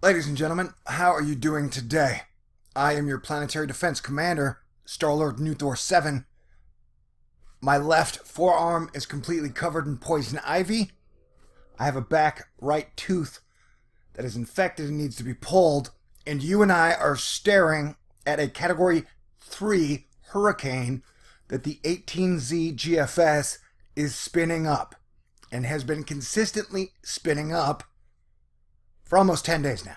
Ladies and gentlemen, how are you doing today? I am your planetary defense commander, Star-Lord New Thor 7. My left forearm is completely covered in poison ivy. I have a back right tooth that is infected and needs to be pulled. And you and I are staring at a Category 3 hurricane that the 18Z GFS is spinning up and has been consistently spinning up for almost 10 days now.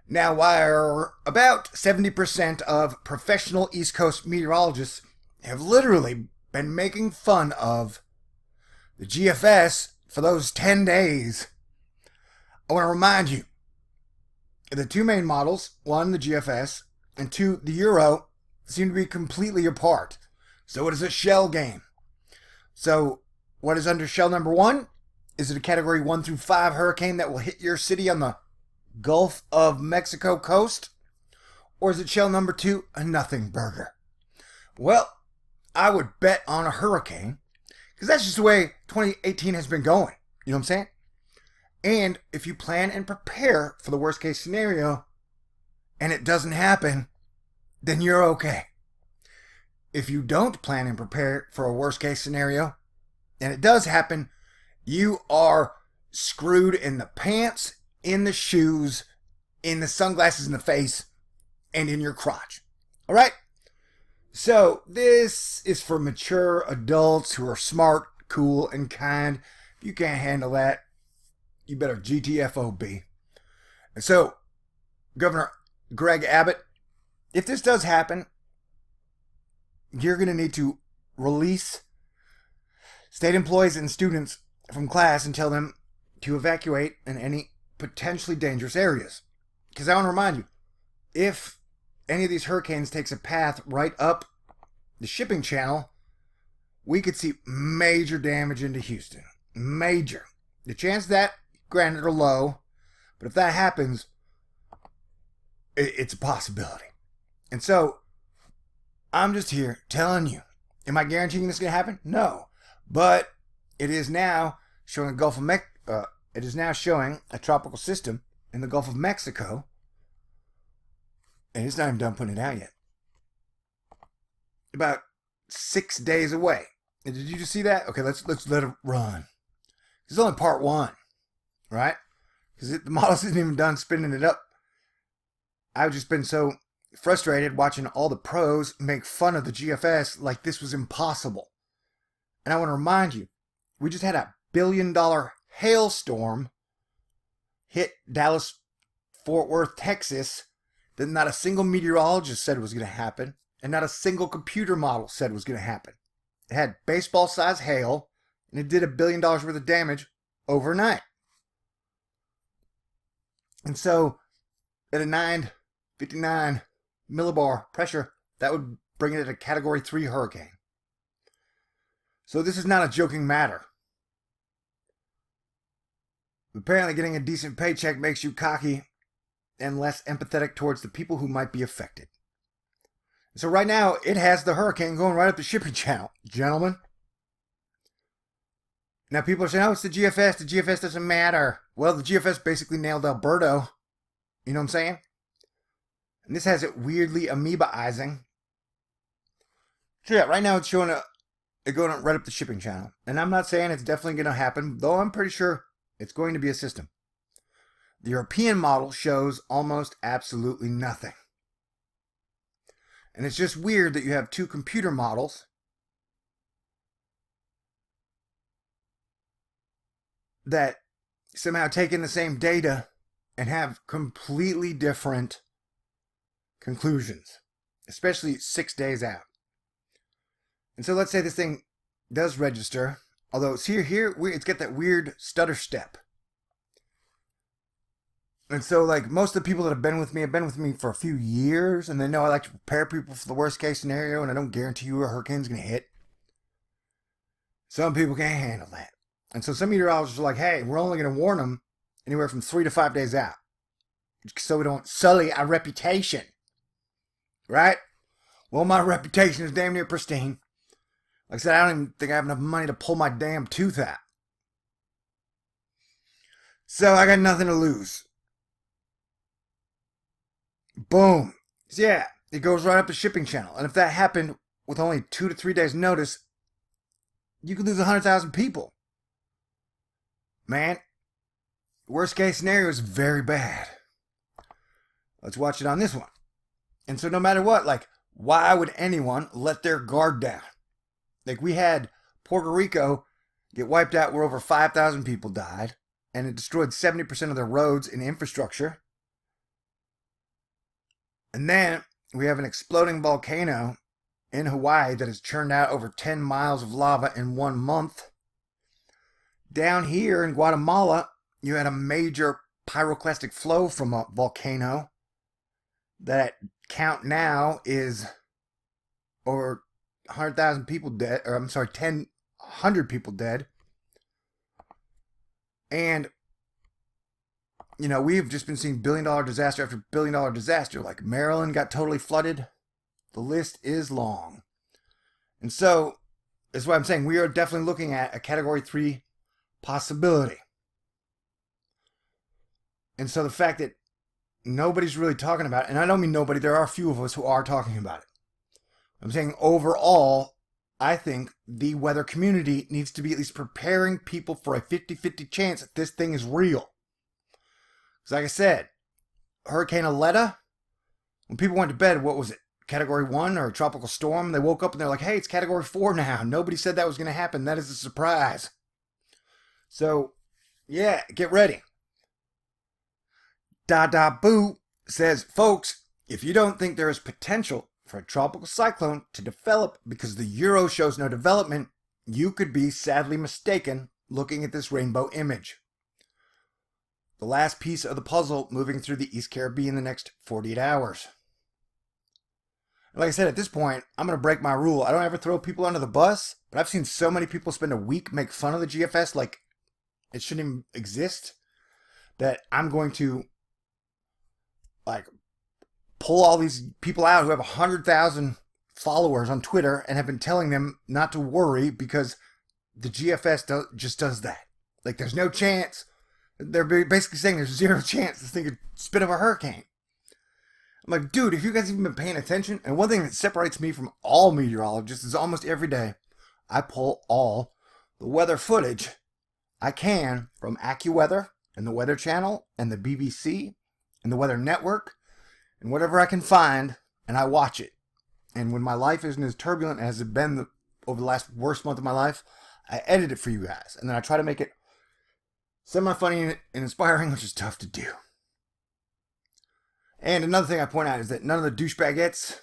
Now, while about 70% of professional East Coast meteorologists have literally been making fun of the GFS for those 10 days, I want to remind you the two main models, one, the GFS, and two, the Euro, seem to be completely apart. So it is a shell game. So what is under shell number one? Is it a Category 1 through 5 hurricane that will hit your city on the Gulf of Mexico coast? Or is it shell number 2, a nothing burger? Well, I would bet on a hurricane, because that's just the way 2018 has been going. You know what I'm saying? And if you plan and prepare for the worst case scenario, and it doesn't happen, then you're okay. If you don't plan and prepare for a worst case scenario, and it does happen, you are screwed in the pants, in the shoes, in the sunglasses in the face, and in your crotch. All right? So this is for mature adults who are smart, cool, and kind. If you can't handle that, you better GTFOB. And so, Governor Greg Abbott, if this does happen, you're going to need to release state employees and students from class and tell them to evacuate in any potentially dangerous areas. Because I want to remind you, if any of these hurricanes takes a path right up the shipping channel, we could see major damage into Houston. Major. The chance of that, granted, are low, but if that happens, it's a possibility. And so, I'm just here telling you, am I guaranteeing this is going to happen? No. But it is now showing it is now showing a tropical system in the Gulf of Mexico, and it's not even done putting it out yet. About 6 days away. And did you just see that? Okay, let's let it run. It's only part one, right? Because the models isn't even done spinning it up. I've just been so frustrated watching all the pros make fun of the GFS like this was impossible. And I want to remind you, we just had a $1 billion hailstorm hit Dallas, Fort Worth, Texas, that not a single meteorologist said was going to happen, and not a single computer model said was going to happen. It had baseball-sized hail, and it did $1 billion worth of damage overnight. And so, at a 959 millibar pressure, that would bring it at a Category 3 hurricane. So this is not a joking matter. Apparently getting a decent paycheck makes you cocky and less empathetic towards the people who might be affected. So right now, it has the hurricane going right up the shipping channel, gentlemen. Now people are saying, oh, it's the GFS. The GFS doesn't matter. Well, the GFS basically nailed Alberto. You know what I'm saying? And this has it weirdly amoebaizing. So yeah, right now it's showing it going right up the shipping channel. And I'm not saying it's definitely going to happen, though I'm pretty sure it's going to be a system. The European model shows almost absolutely nothing. And it's just weird that you have two computer models that somehow take in the same data and have completely different conclusions, especially 6 days out. And so let's say this thing does register, although it's it's got that weird stutter step. And so, like, most of the people that have been with me for a few years, and they know I like to prepare people for the worst case scenario, and I don't guarantee you a hurricane's going to hit. Some people can't handle that. And so some meteorologists are like, hey, we're only going to warn them anywhere from 3 to 5 days out, so we don't sully our reputation. Right? Well, my reputation is damn near pristine. Like I said, I don't even think I have enough money to pull my damn tooth out. So I got nothing to lose. Boom. Yeah, it goes right up the shipping channel. And if that happened with only 2 to 3 days notice, you could lose 100,000 people. Man, worst case scenario is very bad. Let's watch it on this one. And so no matter what, like, why would anyone let their guard down? Like, we had Puerto Rico get wiped out where over 5,000 people died, and it destroyed 70% of their roads and infrastructure. And then we have an exploding volcano in Hawaii that has churned out over 10 miles of lava in 1 month. Down here in Guatemala, you had a major pyroclastic flow from a volcano that count now is over 100,000 people dead, or I'm sorry, 100 people dead. And, you know, we've just been seeing billion-dollar disaster after billion-dollar disaster. Like, Maryland got totally flooded. The list is long. And so, that's why I'm saying we are definitely looking at a Category 3 possibility. And so the fact that nobody's really talking about it, and I don't mean nobody, there are a few of us who are talking about it. I'm saying overall, I think the weather community needs to be at least preparing people for a 50-50 chance that this thing is real. Because like I said, Hurricane Aletta, when people went to bed, what was it? Category 1 or a tropical storm? They woke up and they're like, hey, it's Category 4 now. Nobody said that was going to happen. That is a surprise. So, yeah, get ready. Dada Boo says, folks, if you don't think there is potential for a tropical cyclone to develop because the Euro shows no development, you could be sadly mistaken looking at this rainbow image. The last piece of the puzzle moving through the East Caribbean in the next 48 hours. Like I said, at this point, I'm going to break my rule. I don't ever throw people under the bus, but I've seen so many people spend a week make fun of the GFS like it shouldn't even exist, that I'm going to like pull all these people out who have 100,000 followers on Twitter and have been telling them not to worry because the GFS just does that. Like, there's no chance. They're basically saying there's zero chance this thing could spit up a hurricane. I'm like, dude, if you guys even been paying attention, and one thing that separates me from all meteorologists is almost every day, I pull all the weather footage I can from AccuWeather and the Weather Channel and the BBC and the Weather Network and whatever I can find, and I watch it. And when my life isn't as turbulent as it's been over the last worst month of my life, I edit it for you guys. And then I try to make it semi-funny and inspiring, which is tough to do. And another thing I point out is that none of the douchebagettes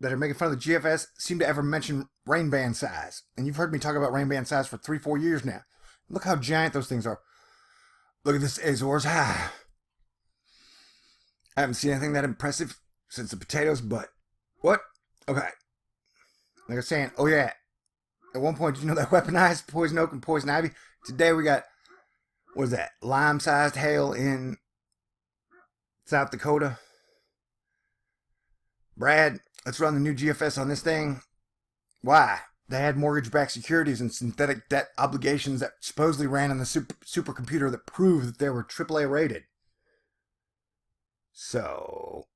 that are making fun of the GFS seem to ever mention rain band size. And you've heard me talk about rain band size for 3-4 years now. Look how giant those things are. Look at this Azores High. I haven't seen anything that impressive since the potatoes, but what? Okay. Like I was saying, oh yeah. At one point, did you know that weaponized poison oak and poison ivy? Today we got, what is that? Lime-sized hail in South Dakota. Brad, let's run the new GFS on this thing. Why? They had mortgage-backed securities and synthetic debt obligations that supposedly ran on the supercomputer that proved that they were AAA rated. So,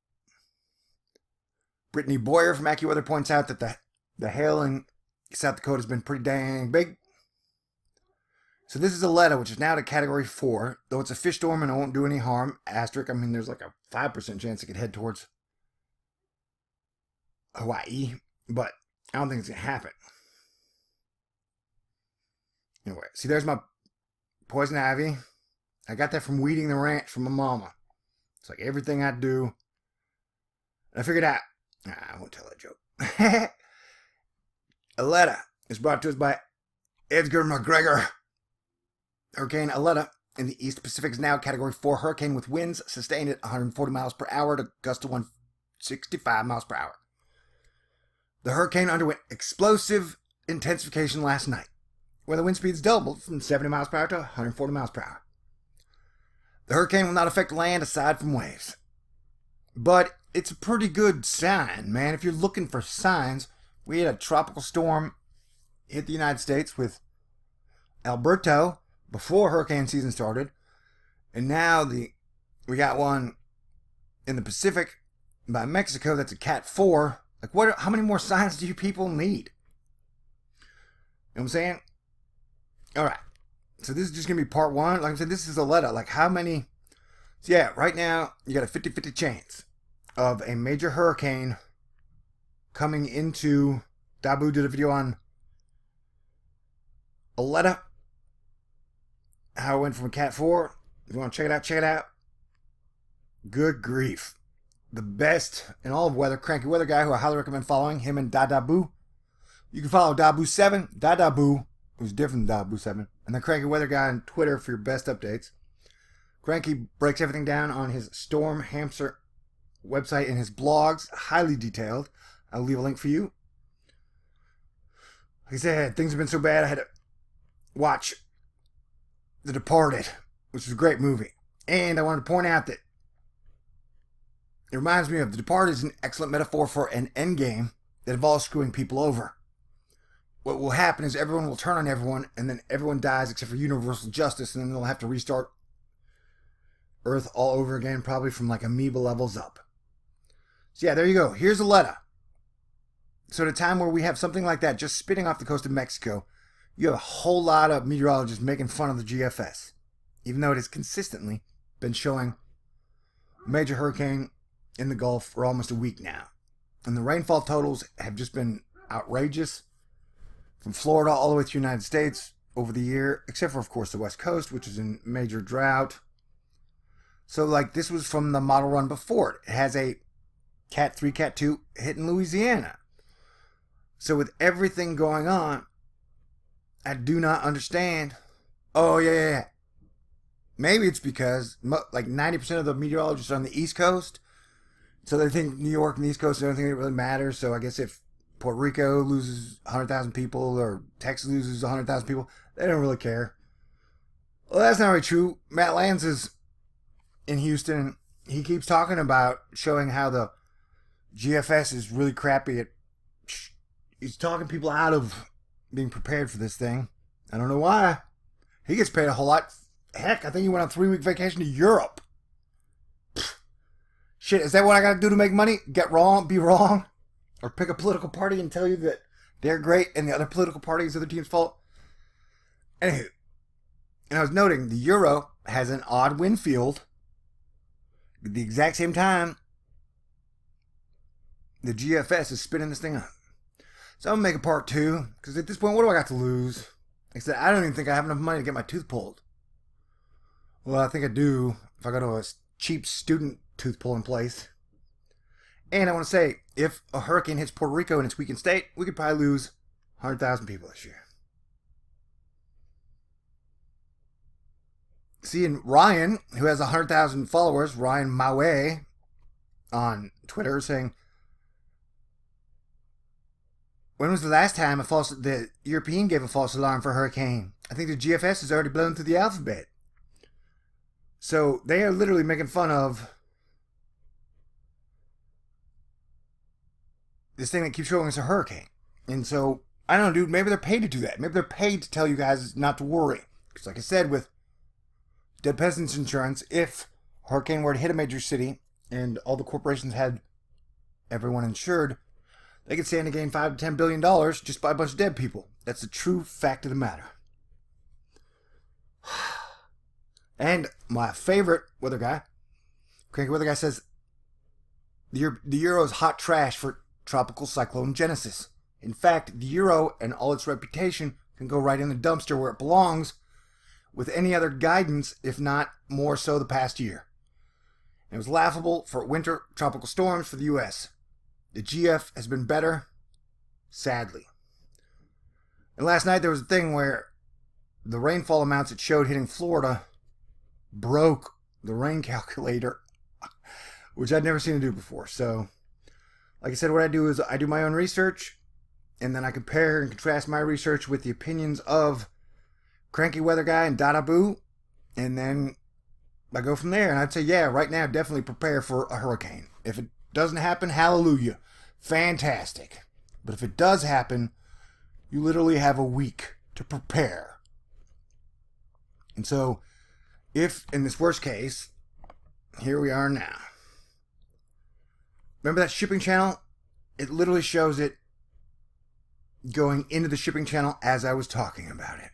Brittany Boyer from AccuWeather points out that the hail in South Dakota has been pretty dang big. So this is Aletta, which is now to Category 4, though it's a fish storm and it won't do any harm. Asterisk, I mean, there's like a 5% chance it could head towards Hawaii, but I don't think it's going to happen. Anyway, see, there's my poison ivy. I got that from weeding the ranch from my mama. It's like everything I do. I figured out. I won't tell that joke. Aletta is brought to us by Edgar McGregor. Hurricane Aletta in the East Pacific is now Category 4 hurricane with winds sustained at 140 miles per hour to gusts to 165 miles per hour. The hurricane underwent explosive intensification last night, where the wind speeds doubled from 70 miles per hour to 140 miles per hour. The hurricane will not affect land aside from waves. But it's a pretty good sign, man. If you're looking for signs, we had a tropical storm hit the United States with Alberto before hurricane season started. And now we got one in the Pacific by Mexico, that's a Cat 4. Like, how many more signs do you people need? You know what I'm saying? All right. So this is just going to be part one. Like I said, this is Aletta. Like, how many? So yeah, right now, you got a 50-50 chance of a major hurricane coming into... Dabu did a video on Aletta. How it went from a Cat 4. If you want to check it out, check it out. Good grief. The best in all of weather, Cranky Weather Guy, who I highly recommend following, him and Dabu. You can follow Dabu7, Dabu, who's different than Dabu7, and the Cranky Weather Guy on Twitter for your best updates. Cranky breaks everything down on his Storm Hamster website and his blogs, highly detailed. I'll leave a link for you. Like I said, things have been so bad I had to watch The Departed, which is a great movie. And I wanted to point out that it reminds me of The Departed is an excellent metaphor for an endgame that involves screwing people over. What will happen is everyone will turn on everyone, and then everyone dies except for universal justice, and then they'll have to restart Earth all over again, probably from like amoeba levels up. So yeah, there you go. Here's Aletta. So at a time where we have something like that just spitting off the coast of Mexico, you have a whole lot of meteorologists making fun of the GFS, even though it has consistently been showing a major hurricane in the Gulf for almost a week now. And the rainfall totals have just been outrageous, from Florida all the way to the United States over the year, except for, of course, the West Coast, which is in major drought. So, like, this was from the model run before it. It has a Cat 3, Cat 2 hitting Louisiana. So, with everything going on, I do not understand. Oh, yeah. Maybe it's because, like, 90% of the meteorologists are on the East Coast. So they think New York and the East Coast is the only thing that really matters. So I guess if Puerto Rico loses 100,000 people or Texas loses 100,000 people, they don't really care. Well, that's not really true. Matt Lanz is in Houston. He keeps talking about showing how the GFS is really crappy at... He's talking people out of being prepared for this thing. I don't know why. He gets paid a whole lot. Heck, I think he went on a 3-week vacation to Europe. Shit, is that what I gotta do to make money? Get wrong, be wrong? Or pick a political party and tell you that they're great and the other political party is the other team's fault? Anywho, and I was noting the Euro has an odd wind field at the exact same time the GFS is spinning this thing up. So I'm gonna make a part 2, because at this point, what do I got to lose? Like I said, I don't even think I have enough money to get my tooth pulled. Well, I think I do if I go to a cheap student tooth pulling place. And I want to say, if a hurricane hits Puerto Rico in its weakened state, we could probably lose 100,000 people this year. Seeing Ryan, who has 100,000 followers, Ryan Maue, on Twitter, saying, when was the last time the European gave a false alarm for a hurricane? I think the GFS has already blown through the alphabet. So they are literally making fun of this thing that keeps showing us a hurricane. And so, I don't know, dude, maybe they're paid to do that. Maybe they're paid to tell you guys not to worry. Because like I said, with Dead Peasants Insurance, if a hurricane were to hit a major city and all the corporations had everyone insured, they could stand to gain $5 to $10 billion just by a bunch of dead people. That's the true fact of the matter. And my favorite weather guy, Cranky Weather Guy, says the Euro is hot trash for Tropical Cyclone Genesis. In fact, the Euro and all its reputation can go right in the dumpster where it belongs with any other guidance, if not more so the past year. It was laughable for winter tropical storms for the U.S. The GF has been better, sadly. And last night there was a thing where the rainfall amounts it showed hitting Florida broke the rain calculator, which I'd never seen it do before. So, like I said, what I do is I do my own research, and then I compare and contrast my research with the opinions of Cranky Weather Guy and Dadabu, and then I go from there. And I'd say, yeah, right now, definitely prepare for a hurricane. If it doesn't happen, hallelujah. Fantastic. But if it does happen, you literally have a week to prepare. And so, if in this worst case, here we are now. Remember that shipping channel? It literally shows it going into the shipping channel as I was talking about it.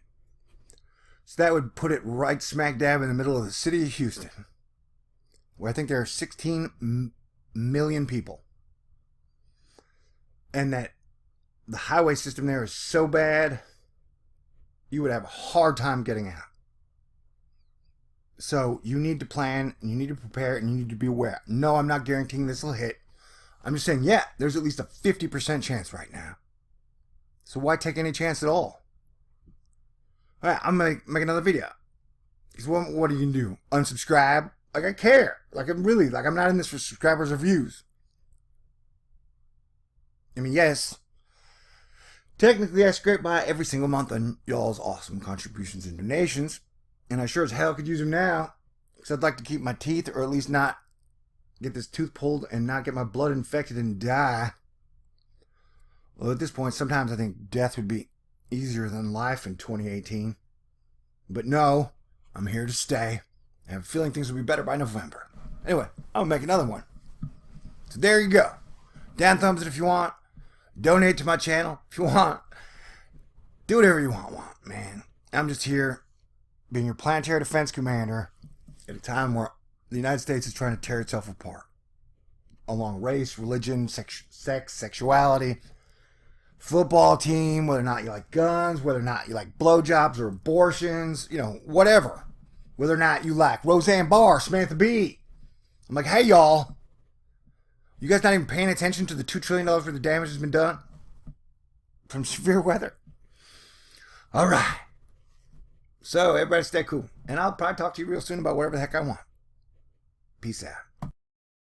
So that would put it right smack dab in the middle of the city of Houston, where I think there are 16 million people. And that the highway system there is so bad, you would have a hard time getting out. So you need to plan, and you need to prepare, and you need to be aware. No, I'm not guaranteeing this will hit. I'm just saying, yeah, there's at least a 50% chance right now. So why take any chance at all? Alright, I'm going to make another video. Because what are you going to do? Unsubscribe? Like, I care. Like, I'm not in this for subscribers or views. I mean, yes, technically I scrape by every single month on y'all's awesome contributions and donations. And I sure as hell could use them now. Because I'd like to keep my teeth, or at least not get this tooth pulled and not get my blood infected and die. Well, at this point, sometimes I think death would be easier than life in 2018. But no, I'm here to stay. I have a feeling things will be better by November. Anyway, I'll make another one. So there you go. Down thumbs it if you want. Donate to my channel if you want. Do whatever you want, man. I'm just here being your planetary defense commander at a time where the United States is trying to tear itself apart. Along race, religion, sex, sexuality, football team, whether or not you like guns, whether or not you like blowjobs or abortions, whatever. Whether or not you like Roseanne Barr, Samantha Bee. I'm like, hey, y'all. You guys not even paying attention to the $2 trillion worth of damage that's been done from severe weather? All right. So, everybody stay cool. And I'll probably talk to you real soon about whatever the heck I want. Peace out.